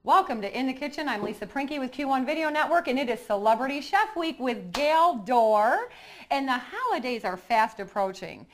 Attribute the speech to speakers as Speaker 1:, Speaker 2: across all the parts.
Speaker 1: Welcome to In the Kitchen. I'm Lisa Prinky with Q1 Video Network, and it is Celebrity Chef Week with Gail Dorr, and the holidays are fast approaching.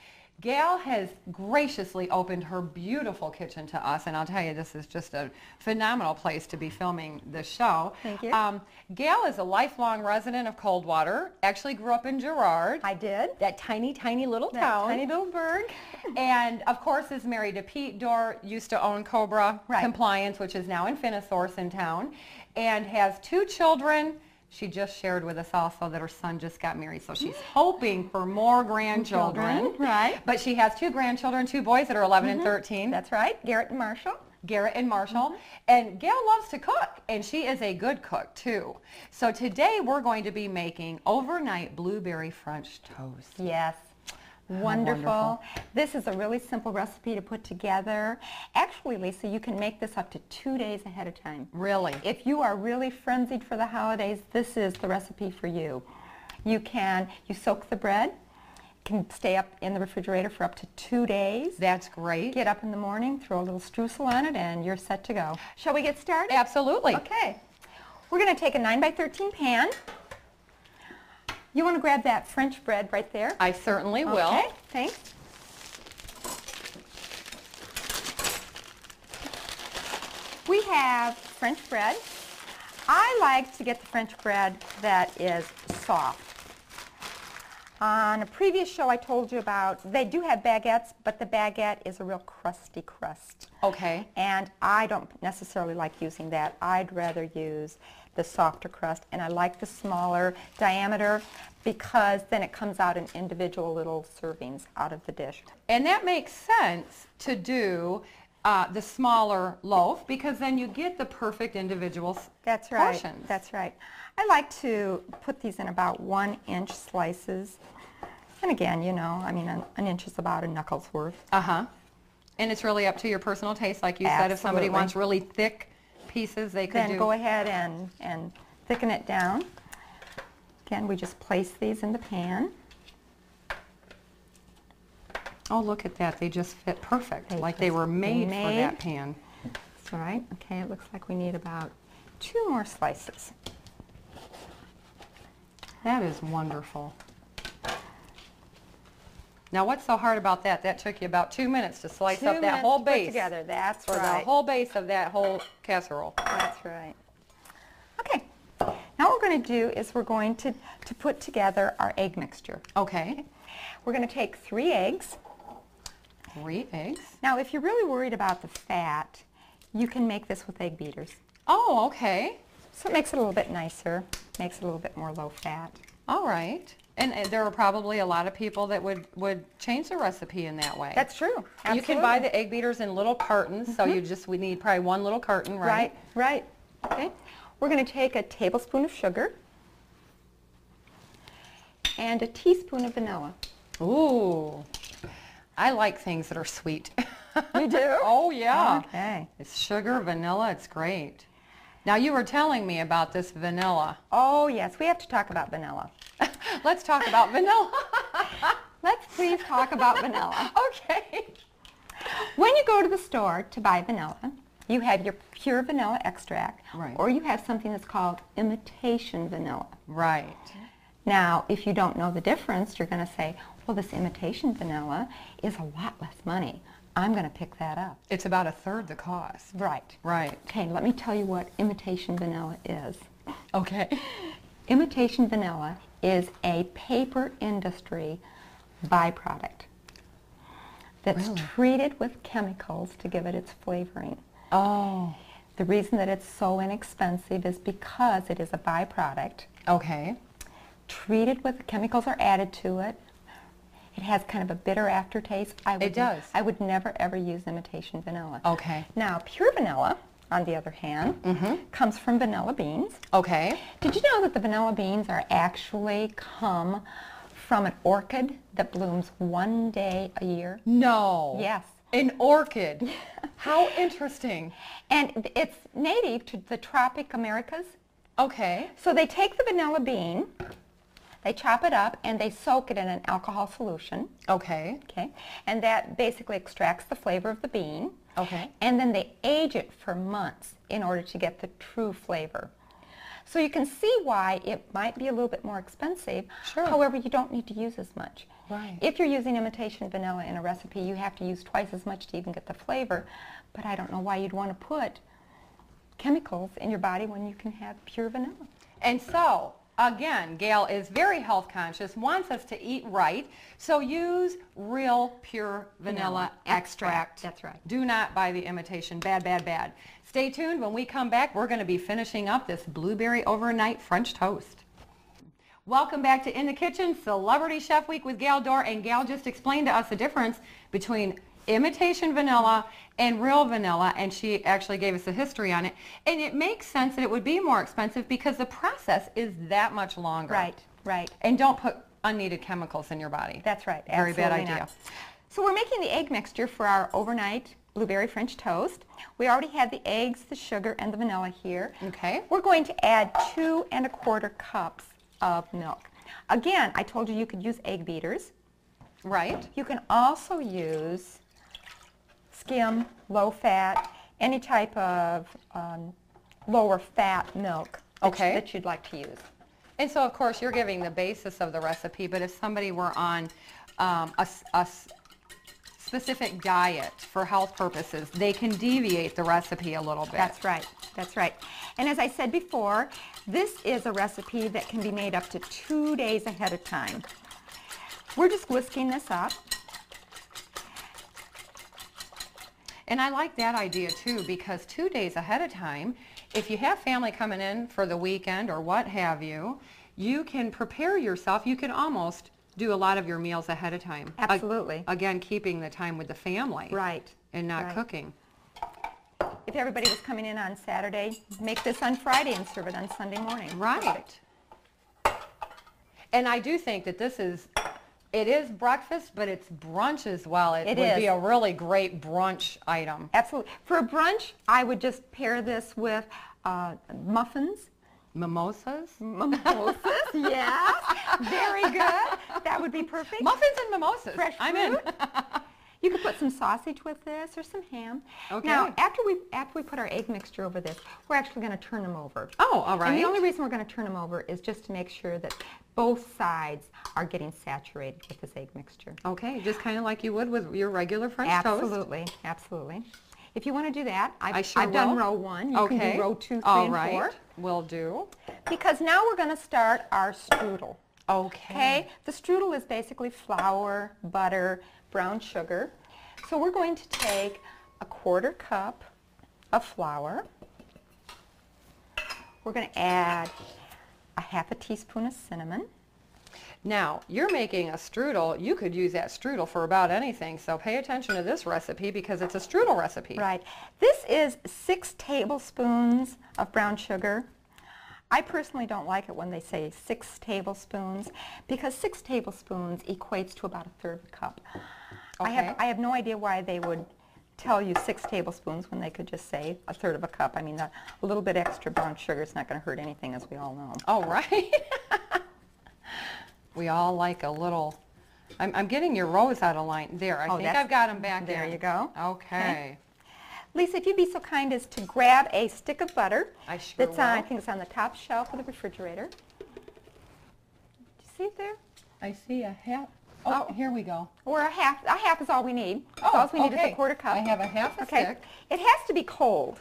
Speaker 1: Gail has graciously opened her beautiful kitchen to us, and I'll tell you, this is just a phenomenal place to be filming this show.
Speaker 2: Thank you.
Speaker 1: Gail is a lifelong resident of Coldwater, actually grew up in Girard.
Speaker 2: I did.
Speaker 1: That tiny, tiny little town.
Speaker 2: Tiny little burg.
Speaker 1: And of course is married to Pete Dorr, used to own Cobra Compliance, which is now in Finissource in town, and has 2 children. She just shared with us also that her son just got married, so she's hoping for more grandchildren.
Speaker 2: Right.
Speaker 1: But she has 2 grandchildren, 2 boys that are 11 and 13.
Speaker 2: That's right, Garrett and Marshall.
Speaker 1: Garrett and Marshall. And Gail loves to cook, and she is a good cook too. So today we're going to be making overnight blueberry French toast.
Speaker 2: Yes. Wonderful. This is a really simple recipe to put together. Actually, Lisa, you can make this up to 2 days ahead of time.
Speaker 1: Really?
Speaker 2: If you are really frenzied for the holidays, this is the recipe for you. You soak the bread, can stay up in the refrigerator for up to 2 days.
Speaker 1: That's great.
Speaker 2: Get up in the morning, throw a little streusel on it, and you're set to go. Shall we get started?
Speaker 1: Absolutely.
Speaker 2: Okay. We're going to take a 9x13 pan. You want to grab that French bread right there?
Speaker 1: I certainly will.
Speaker 2: Okay, thanks. We have French bread. I like to get the French bread that is soft. On a previous show I told you about, they do have baguettes, but the baguette is a real crusty crust.
Speaker 1: Okay.
Speaker 2: And I don't necessarily like using that. I'd rather use the softer crust, and I like the smaller diameter because then it comes out in individual little servings out of the dish.
Speaker 1: And that makes sense to do the smaller loaf because then you get the perfect individual portions.
Speaker 2: That's right. I like to put these in about 1-inch slices. And again, you know, I mean, an inch is about a knuckle's worth.
Speaker 1: Uh-huh. And it's really up to your personal taste, like you said. If somebody wants really thick pieces, they could
Speaker 2: then go ahead and thicken it down. Again, we just place these in the pan.
Speaker 1: Oh, look at that. They just fit perfect, like they were made for that pan.
Speaker 2: That's all right. Okay, it looks like we need about 2 more slices.
Speaker 1: That is wonderful. Now, what's so hard about that? That took you about 2 minutes to slice up that whole base.
Speaker 2: Together. That's right.
Speaker 1: Or the whole base of that whole casserole.
Speaker 2: That's right. Okay. Now what we're going to do is we're going to put together our egg mixture.
Speaker 1: Okay.
Speaker 2: We're going to take 3 eggs.
Speaker 1: 3 eggs.
Speaker 2: Now, if you're really worried about the fat, you can make this with egg beaters.
Speaker 1: Oh, okay.
Speaker 2: So it makes it a little bit nicer, makes it a little bit more low fat.
Speaker 1: All right. And there are probably a lot of people that would change the recipe in that way.
Speaker 2: That's true. Absolutely.
Speaker 1: You can buy the egg beaters in little cartons, so we need probably 1 little carton, right?
Speaker 2: Right. Okay. We're going to take a tablespoon of sugar and a teaspoon of vanilla.
Speaker 1: Ooh. I like things that are sweet.
Speaker 2: You do?
Speaker 1: Oh, yeah.
Speaker 2: Okay.
Speaker 1: It's sugar, vanilla, it's great. Now, you were telling me about this vanilla.
Speaker 2: Oh, yes. We have to talk about vanilla.
Speaker 1: Let's talk about vanilla.
Speaker 2: Let's please talk about vanilla.
Speaker 1: Okay.
Speaker 2: When you go to the store to buy vanilla, you have your pure vanilla extract, or you have something that's called imitation vanilla.
Speaker 1: Right.
Speaker 2: Now, if you don't know the difference, you're going to say, well, this imitation vanilla is a lot less money. I'm going to pick that up.
Speaker 1: It's about 1/3 the cost.
Speaker 2: Right.
Speaker 1: Right.
Speaker 2: Okay, let me tell you what imitation vanilla is.
Speaker 1: Okay.
Speaker 2: Imitation vanilla is a paper industry byproduct that's treated with chemicals to give it its flavoring.
Speaker 1: Oh.
Speaker 2: The reason that it's so inexpensive is because it is a byproduct.
Speaker 1: Okay.
Speaker 2: Treated with chemicals are added to it. It has kind of a bitter aftertaste.
Speaker 1: It does.
Speaker 2: I would never ever use imitation vanilla.
Speaker 1: Okay.
Speaker 2: Now, pure vanilla, on the other hand, comes from vanilla beans.
Speaker 1: Okay.
Speaker 2: Did you know that the vanilla beans are actually come from an orchid that blooms 1 day a year?
Speaker 1: No.
Speaker 2: Yes.
Speaker 1: An orchid. How interesting.
Speaker 2: And it's native to the tropic Americas.
Speaker 1: Okay.
Speaker 2: So they take the vanilla bean, they chop it up, and they soak it in an alcohol solution.
Speaker 1: Okay.
Speaker 2: Okay. And that basically extracts the flavor of the bean.
Speaker 1: Okay.
Speaker 2: And then they age it for months in order to get the true flavor. So you can see why it might be a little bit more expensive.
Speaker 1: Sure.
Speaker 2: However, you don't need to use as much.
Speaker 1: Right.
Speaker 2: If you're using imitation vanilla in a recipe, you have to use twice as much to even get the flavor. But I don't know why you'd want to put chemicals in your body when you can have pure vanilla.
Speaker 1: And so, again, Gail is very health conscious, wants us to eat right, so use real pure vanilla extract.
Speaker 2: That's right.
Speaker 1: Do not buy the imitation. Bad, bad, bad. Stay tuned. When we come back, we're going to be finishing up this blueberry overnight French toast. Welcome back to In the Kitchen, Celebrity Chef Week with Gail Dorr, and Gail just explained to us the difference between imitation vanilla and real vanilla, and she actually gave us a history on it. And it makes sense that it would be more expensive because the process is that much longer.
Speaker 2: Right, right.
Speaker 1: And don't put unneeded chemicals in your body.
Speaker 2: That's right.
Speaker 1: Very bad
Speaker 2: Absolutely
Speaker 1: idea.
Speaker 2: not. So we're making the egg mixture for our overnight blueberry French toast. We already had the eggs, the sugar, and the vanilla here.
Speaker 1: Okay.
Speaker 2: We're going to add 2 1/4 cups of milk. Again, I told you could use egg beaters.
Speaker 1: Right.
Speaker 2: You can also use skim, low fat, any type of lower fat milk that you'd like to use.
Speaker 1: And so, of course, you're giving the basis of the recipe, but if somebody were on a specific diet for health purposes, they can deviate the recipe a little bit.
Speaker 2: That's right. That's right. And as I said before, this is a recipe that can be made up to 2 days ahead of time. We're just whisking this up.
Speaker 1: And I like that idea too, because 2 days ahead of time, if you have family coming in for the weekend or what have you, you can prepare yourself. You can almost do a lot of your meals ahead of time.
Speaker 2: Absolutely.
Speaker 1: Again, keeping the time with the family.
Speaker 2: Right.
Speaker 1: And not
Speaker 2: Right.
Speaker 1: cooking.
Speaker 2: If everybody was coming in on Saturday, make this on Friday and serve it on Sunday morning.
Speaker 1: Right.
Speaker 2: Perfect.
Speaker 1: And I do think that it is breakfast, but it's brunch as well. It would
Speaker 2: is.
Speaker 1: be a really great brunch item.
Speaker 2: Absolutely. For a brunch, I would just pair this with muffins.
Speaker 1: Mimosas?
Speaker 2: Mimosas, yes. Very good. That would be perfect.
Speaker 1: Muffins and mimosas.
Speaker 2: Fresh
Speaker 1: I'm in.
Speaker 2: fruit. You could put some sausage with this or some ham.
Speaker 1: Okay.
Speaker 2: Now, after we put our egg mixture over this, we're actually going to turn them over.
Speaker 1: Oh, all right.
Speaker 2: And the only reason we're going to turn them over is just to make sure that both sides are getting saturated with this egg mixture.
Speaker 1: Okay, just kind of like you would with your regular French toast.
Speaker 2: Absolutely, absolutely. If you want to do that, I've
Speaker 1: sure
Speaker 2: done
Speaker 1: will.
Speaker 2: row 1. You
Speaker 1: Okay.
Speaker 2: can do row 2, 3,
Speaker 1: All
Speaker 2: and
Speaker 1: right.
Speaker 2: 4.
Speaker 1: Will do.
Speaker 2: Because now we're going to start our strudel.
Speaker 1: Okay.
Speaker 2: Okay, the strudel is basically flour, butter, brown sugar. So we're going to take a 1/4 cup of flour. We're going to add a 1/2 teaspoon of cinnamon.
Speaker 1: Now, you're making a strudel. You could use that strudel for about anything, so pay attention to this recipe because it's a strudel recipe.
Speaker 2: Right. This is 6 tablespoons of brown sugar. I personally don't like it when they say 6 tablespoons because 6 tablespoons equates to about 1/3 cup.
Speaker 1: Okay.
Speaker 2: I have no idea why they would tell you 6 tablespoons when they could just say 1/3 cup. I mean, a little bit extra brown sugar is not going to hurt anything, as we all know.
Speaker 1: All right. We all like a little. I'm getting your rows out of line. There, I think I've got them back
Speaker 2: there.
Speaker 1: in.
Speaker 2: You go.
Speaker 1: Okay.
Speaker 2: Lisa, if you'd be so kind as to grab a stick of butter.
Speaker 1: I sure
Speaker 2: that's
Speaker 1: will.
Speaker 2: I think it's on the top shelf of the refrigerator. Do you see it there?
Speaker 1: I see a half. Oh, here we go.
Speaker 2: Or a half. A half is all we need.
Speaker 1: Oh,
Speaker 2: all we need is
Speaker 1: okay.
Speaker 2: a 1/4 cup.
Speaker 1: I have a half a
Speaker 2: Okay.
Speaker 1: stick.
Speaker 2: It has to be cold.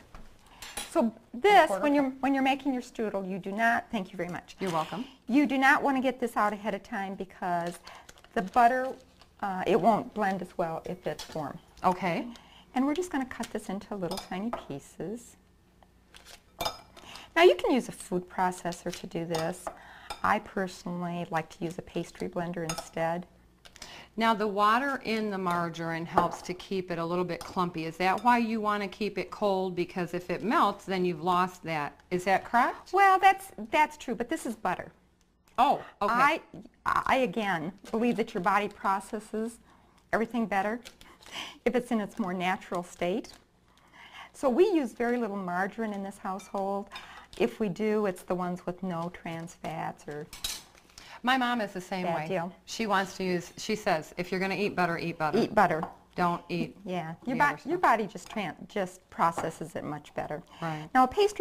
Speaker 2: So this,
Speaker 1: 1/4
Speaker 2: when you're making your strudel, you do not. Thank you very much.
Speaker 1: You're welcome.
Speaker 2: You do not want to get this out ahead of time because the butter, it won't blend as well if it's warm.
Speaker 1: Okay.
Speaker 2: And we're just going to cut this into little tiny pieces. Now you can use a food processor to do this. I personally like to use a pastry blender instead.
Speaker 1: Now the water in the margarine helps to keep it a little bit clumpy. Is that why you want to keep it cold? Because if it melts, then you've lost that. Is that correct?
Speaker 2: Well, that's true, but this is butter.
Speaker 1: Oh, okay.
Speaker 2: I again believe that your body processes everything better if it's in its more natural state. So we use very little margarine in this household. If we do, it's the ones with no trans fats or...
Speaker 1: My mom is the same
Speaker 2: Bad
Speaker 1: way.
Speaker 2: deal.
Speaker 1: She wants to use, she says, if you're going to eat butter, eat butter.
Speaker 2: Eat butter.
Speaker 1: don't eat.
Speaker 2: Yeah,
Speaker 1: the
Speaker 2: your
Speaker 1: other
Speaker 2: body just processes it much better.
Speaker 1: Right.
Speaker 2: Now a pastry